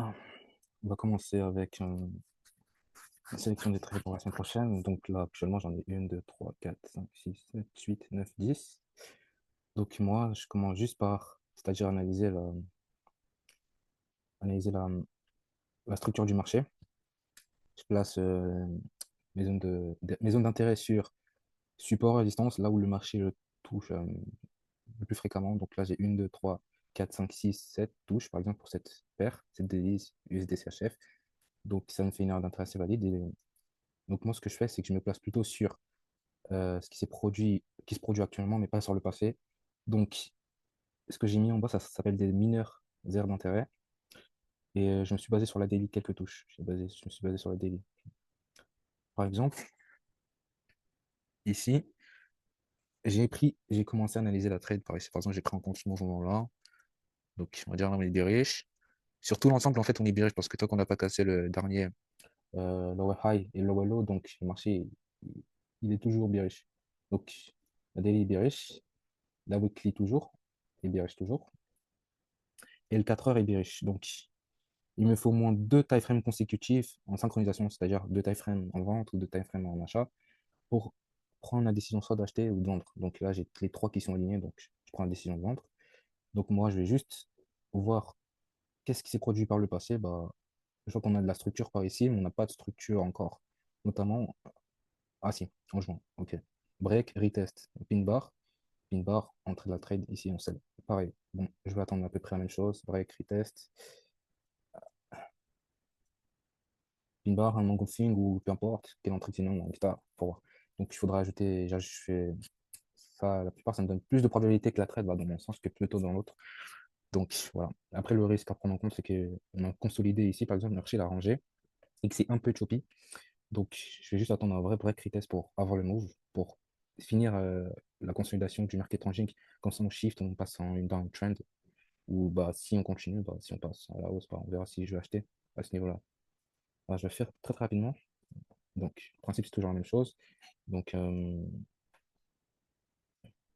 Ah, on va commencer avec une sélection des traits pour la semaine prochaine. Donc là, actuellement, j'en ai une, 2, 3, 4, 5, 6, 7, 8, 9, 10. Donc moi, je commence juste par, c'est-à-dire analyser la structure du marché. Je place mes zones d'intérêt sur support, résistance, là où le marché le touche le plus fréquemment. Donc là, j'ai une, 2, 3, 4, 5, 6, 7 touches, par exemple, pour cette paire, cette devise USD-CHF. Donc ça me fait une heure d'intérêt assez valide. Donc moi, ce que je fais, c'est que je me place plutôt sur ce qui se produit actuellement, mais pas sur le passé. Donc, ce que j'ai mis en bas, ça s'appelle des mineurs aires d'intérêt. Et je me suis basé sur la daily quelques touches. Je me suis basé sur la daily. Par exemple, ici, j'ai commencé à analyser la trade par ici. Par exemple, j'ai pris en compte ce mouvement-là. Donc, on va dire là, on est bearish. Sur tout l'ensemble, en fait, on est bearish parce que tant qu'on n'a pas cassé le dernier lower high et lower low, donc le marché, il est toujours bearish. Donc, la daily est bearish, la weekly toujours, est bearish toujours. Et le 4 heures est bearish. Donc, il me faut au moins deux time frames consécutifs en synchronisation, c'est-à-dire deux time frames en vente ou deux time frames en achat, pour prendre la décision soit d'acheter ou de vendre. Donc là, j'ai les trois qui sont alignés, donc je prends la décision de vendre. Donc moi, je vais juste voir qu'est-ce qui s'est produit par le passé. Bah, je vois qu'on a de la structure par ici, mais on n'a pas de structure encore. Notamment, ah si, en juin, ok. Break, retest, pin bar, entrée de la trade, ici on sell. Pareil, bon, je vais attendre à peu près la même chose, break, retest, pin bar, un engulfing ou peu importe, quelle entrée sinon, etc. Pour voir. Donc il faudra ajouter, je fais ça, la plupart ça me donne plus de probabilité que la trade va dans mon sens que plutôt dans l'autre. Donc voilà. Après le risque à prendre en compte, c'est qu'on a consolidé ici, par exemple, le marché l'a rangé et que c'est un peu choppy. Donc je vais juste attendre un vrai break retest pour avoir le move, pour finir la consolidation du market ranging. Comme ça on shift, on passe en une downtrend. Ou bah si on continue, bah, si on passe à la hausse, bah, on verra si je vais acheter à ce niveau-là. Bah, je vais faire très très rapidement. Donc, le principe, c'est toujours la même chose. Donc,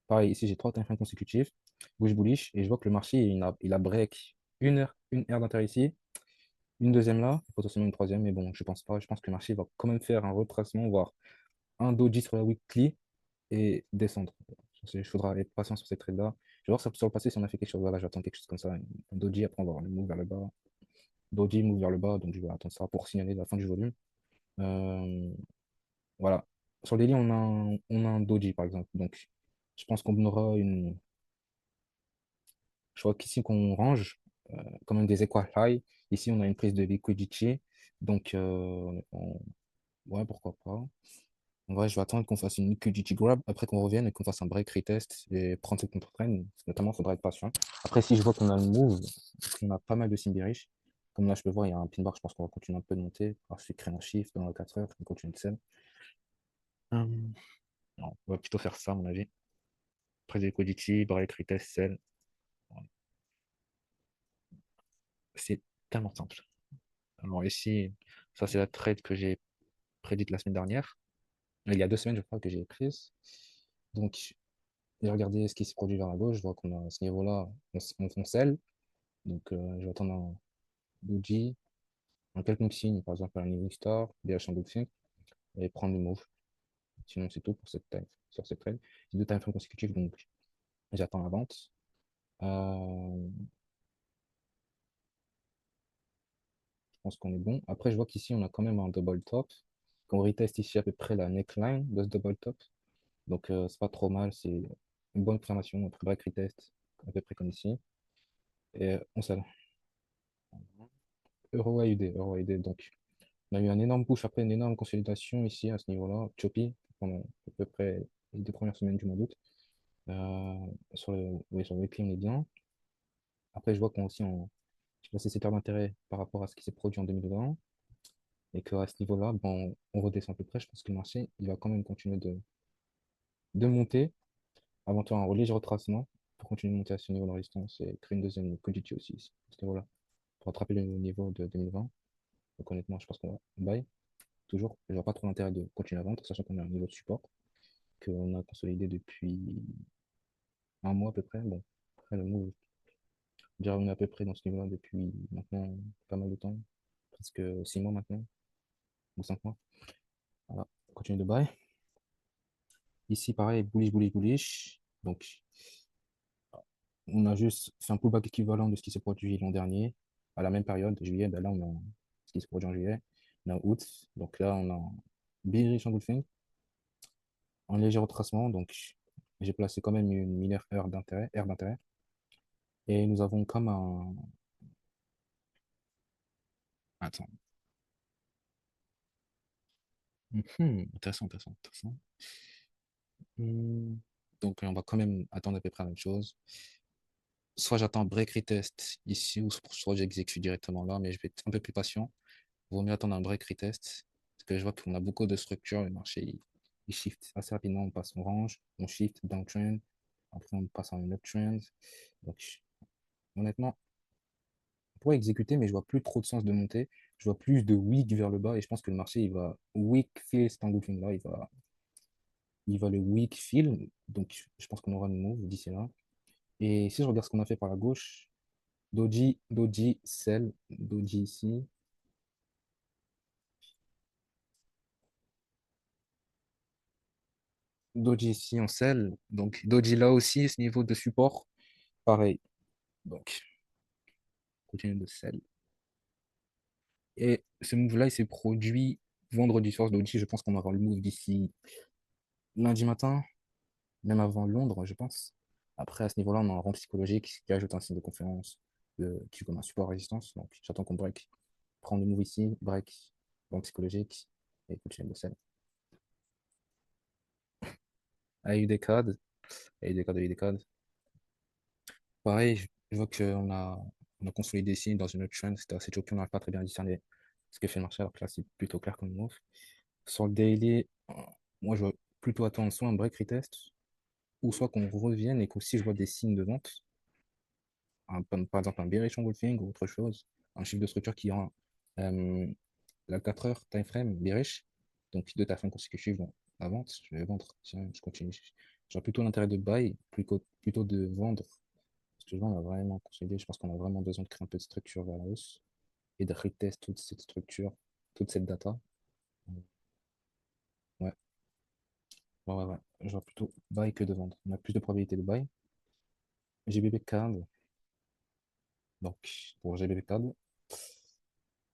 pareil, ici, j'ai trois time frames consécutifs, bouge bullish, et je vois que le marché, il a break une heure d'intérêt ici, une deuxième là, potentiellement une troisième, mais bon, je pense pas. Je pense que le marché va quand même faire un retracement, voire un doji sur la weekly et descendre. Il faudra être patient sur cette trade-là. Je vais voir sur le passé si on a fait quelque chose. Voilà, j'attends quelque chose comme ça. Un doji, après, on va avoir le move vers le bas. Doji, move vers le bas, donc je vais attendre ça pour signaler la fin du volume. Euh, Voilà. Sur le daily, on a un doji, par exemple. Donc, je pense qu'on aura une. Je vois qu'ici, qu'on range quand même des equal high. Ici, on a une prise de liquidity. Donc, ouais, pourquoi pas. En vrai, je vais attendre qu'on fasse une liquidity grab, après qu'on revienne et qu'on fasse un break retest et prendre cette contre-trend. Notamment, il faudra être patient. Après, si je vois qu'on a le move, qu'on a pas mal de signes bearish, comme là, je peux voir, il y a un pin bar, je pense qu'on va continuer un peu de monter. Alors, je vais créer un shift dans les 4 heures, on continue de sell. Non, on va plutôt faire ça, à mon avis. Prise de liquidity, break, retest, sell. C'est tellement simple. Alors ici, ça c'est la trade que j'ai prédite la semaine dernière. Il y a 2 semaines, je crois, que j'ai prise. Donc, j'ai regardé ce qui s'est produit vers la gauche. Je vois qu'on a à ce niveau-là, on sell. Donc, je vais attendre un doji, un quelconque signe, par exemple un Evening Star, BH Unboxing, et prendre le move. Sinon, c'est tout pour cette trade, sur cette trade. J'ai deux time frames consécutifs, donc j'attends la vente. Je pense qu'on est bon. Après, je vois qu'ici, on a quand même un double top. Qu'on reteste ici à peu près la neckline de ce double top. Donc, c'est pas trop mal. C'est une bonne confirmation. Après break retest, à peu près comme ici. Et on sell. Euro AUD, Euro AUD. Donc, on a eu un énorme push après une énorme consolidation ici à ce niveau-là. Choppy pendant à peu près les 2 premières semaines du mois d'août. Oui, sur le weekly, on est bien. Après, je vois qu'on aussi, je sais pas si c'est secteur d'intérêt par rapport à ce qui s'est produit en 2020. Et qu'à ce niveau-là, bon, on redescend à peu près. Je pense que le marché, il va quand même continuer de monter avant tout un léger retracement pour continuer de monter à ce niveau de résistance et créer une deuxième liquidity aussi ici, à ce niveau-là, pour rattraper le niveau de 2020. Donc honnêtement, je pense qu'on va buy. Toujours, il n'y aura pas trop d'intérêt de continuer à vendre, sachant qu'on a un niveau de support qu'on a consolidé depuis un mois à peu près. Bon, après le move Déjà, on est à peu près dans ce niveau-là depuis maintenant pas mal de temps, presque 6 mois maintenant, ou 5 mois. Voilà, on continue de buy. Ici, pareil, bullish, bullish, bullish. Donc, on a juste fait un pullback équivalent de ce qui s'est produit l'an dernier, à la même période, juillet. Ben là, on a ce qui s'est produit en juillet, on a août. Donc là, on a bearish engulfing, en léger retracement. Donc, j'ai placé quand même une mineure R d'intérêt. Et nous avons comme un. Attends. Intéressant, intéressant, intéressant. Hmm. Donc, on va quand même attendre à peu près la même chose. Soit j'attends break retest ici, ou soit j'exécute directement là, mais je vais être un peu plus patient. Vaut mieux attendre un break retest. Parce que je vois qu'on a beaucoup de structures. Le marché, il shift assez rapidement. On passe en range, on shift downtrend. Après, on passe en uptrend. Donc, honnêtement, on pourrait exécuter, mais je vois plus trop de sens de monter. Je vois plus de wick vers le bas. Et je pense que le marché, il va wick fill cet engouement-là. Il va le weak fill. Donc, je pense qu'on aura une move d'ici là. Et si je regarde ce qu'on a fait par la gauche, Doji, Doji, Sell, Doji ici. Doji ici en sell. Donc Doji là aussi, ce niveau de support, pareil. Donc, continue de sell. Et ce move-là, il s'est produit vendredi soir. Doji, je pense qu'on aura le move d'ici lundi matin, même avant Londres, je pense. Après, à ce niveau-là, on a un rang psychologique qui ajoute un signe de confiance, qui est comme un support à résistance. Donc, j'attends qu'on break. Prendre le move ici, break, rang psychologique, et continue de sell. AUD code, AUD code, AUD code. Pareil, je vois qu'on a consolidé ici dans une autre trend. C'était assez choqué, on n'arrive pas très bien à discerner ce que fait le marché, alors que là, c'est plutôt clair comme move. Sur le daily, moi, je vois plutôt attendre soit un break retest, ou soit qu'on revienne et qu'aussi je vois des signes de vente, par exemple un bearish engulfing ou autre chose, un chiffre de structure qui rend euh, la 4 heures time frame bearish, donc deux time frames consécutifs dans la vente, je vais vendre, tiens, je continue. J'aurais plutôt l'intérêt de buy plutôt de vendre. Parce que là, on a vraiment consolidé. Je pense qu'on a vraiment besoin de créer un peu de structure vers la hausse et de retest toute cette structure, toute cette data. Ouais, ouais, ouais, ouais. Je vois plutôt buy que de vendre. On a plus de probabilité de buy. GBP card. Donc, pour GBP card,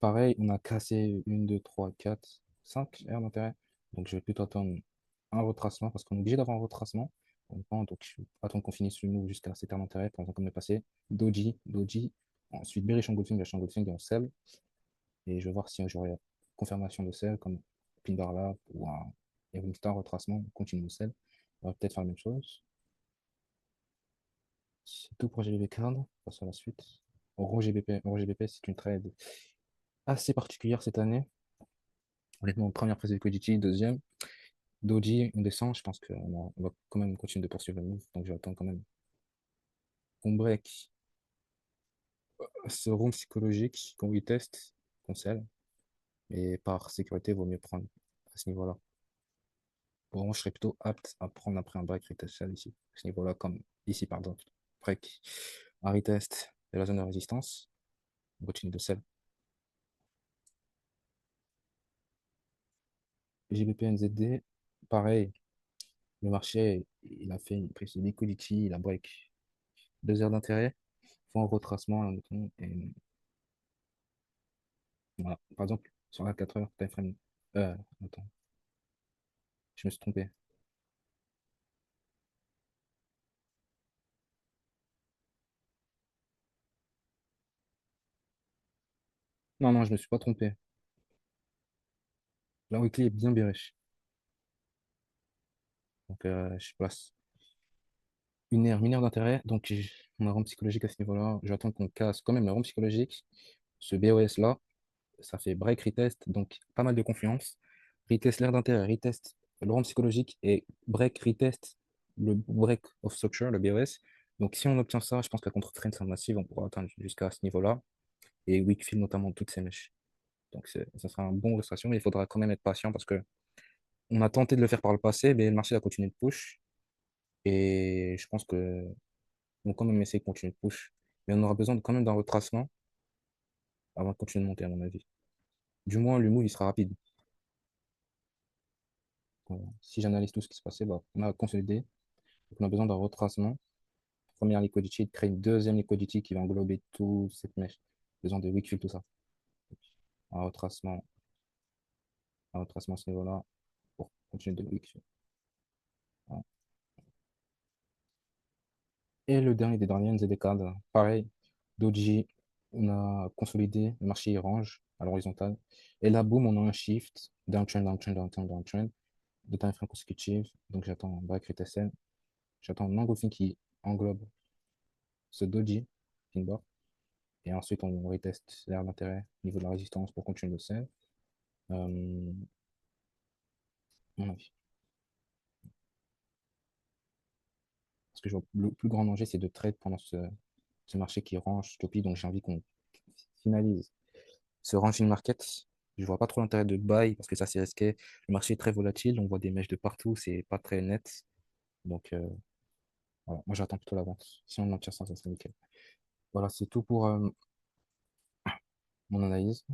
pareil, on a cassé une 2 3 4 5 R d'intérêt. Donc, je vais plutôt attendre un retracement parce qu'on est obligé d'avoir un retracement. Donc, je vais attendre qu'on finisse le move jusqu'à cet R d'intérêt, par exemple, comme le passé. Doji, Doji. Ensuite, bearish engulfing, la engulfing et on sell. Et je vais voir si j'aurai confirmation de sell comme pin bar là ou un Evening Star retracement, continue de sell. On va peut-être faire la même chose. C'est tout pour GBP Card. On passe à la suite. Euro GBP, c'est une trade assez particulière cette année. Honnêtement, première prise de liquidity, deuxième. Doji, on descend. Je pense qu'on va quand même continuer de poursuivre le move. Donc je vais attendre quand même qu'on break ce round psychologique, qu'on reteste, qu'on sell. Et par sécurité, il vaut mieux prendre à ce niveau-là. Bon, je serais plutôt apte à prendre après un break retest ici, à ce niveau-là, comme ici, par exemple. Break, un retest de la zone de résistance, on continue de sell. JBP NZD, pareil, le marché, il a fait une prise de liquidity, il a break 2 heures d'intérêt, font un retracement, et voilà. Par exemple, sur la 4 heures, time frame, attends, je me suis trompé. Non, non, je me suis pas trompé. La weekly est bien bearish. Donc, je place une heure d'intérêt. Donc, on a un rond psychologique à ce niveau-là. J'attends qu'on casse quand même le rond psychologique. Ce BOS-là, ça fait break retest, donc pas mal de confiance. Retest l'air d'intérêt, retest le rond psychologique et break retest le break of structure, le BOS. Donc, si on obtient ça, je pense qu'à contre-trend c'est massive, on pourra atteindre jusqu'à ce niveau-là. Et Wickfield notamment toutes ces mèches. Donc, ça sera un bon illustration, mais il faudra quand même être patient parce que on a tenté de le faire par le passé, mais le marché a continué de push. Et je pense que on va quand même essayer de continuer de push. Mais on aura besoin quand même d'un retracement avant de continuer de monter, à mon avis. Du moins, le move, il sera rapide. Voilà. Si j'analyse tout ce qui se passait, bah, on a consolidé. Donc, on a besoin d'un retracement. Première liquidity, de créer une deuxième liquidity qui va englober toute cette mèche. Besoin de wick fill, tout ça. Un retracement, un retracement à ce niveau-là pour continuer de wick fill. Voilà. Et le dernier des derniers, NZD-CAD, pareil, Doji, on a consolidé, le marché il range à l'horizontale. Et là, boum, on a un shift, downtrend, downtrend, downtrend, downtrend, de time frame consécutive. Donc j'attends un break retest, j'attends un engulfing qui englobe ce Doji, pin bar. Et ensuite, on reteste l'air d'intérêt au niveau de la résistance pour continuer le sell. Euh, mon avis. Parce que le plus grand danger, c'est de trade pendant ce marché qui range topi. Donc j'ai envie qu'on finalise ce ranging market. Je vois pas trop l'intérêt de buy parce que ça, c'est risqué. Le marché est très volatile. On voit des mèches de partout. C'est pas très net. Donc, voilà. Moi, j'attends plutôt la vente. Si on en tire ça serait nickel. Voilà, c'est tout pour mon analyse.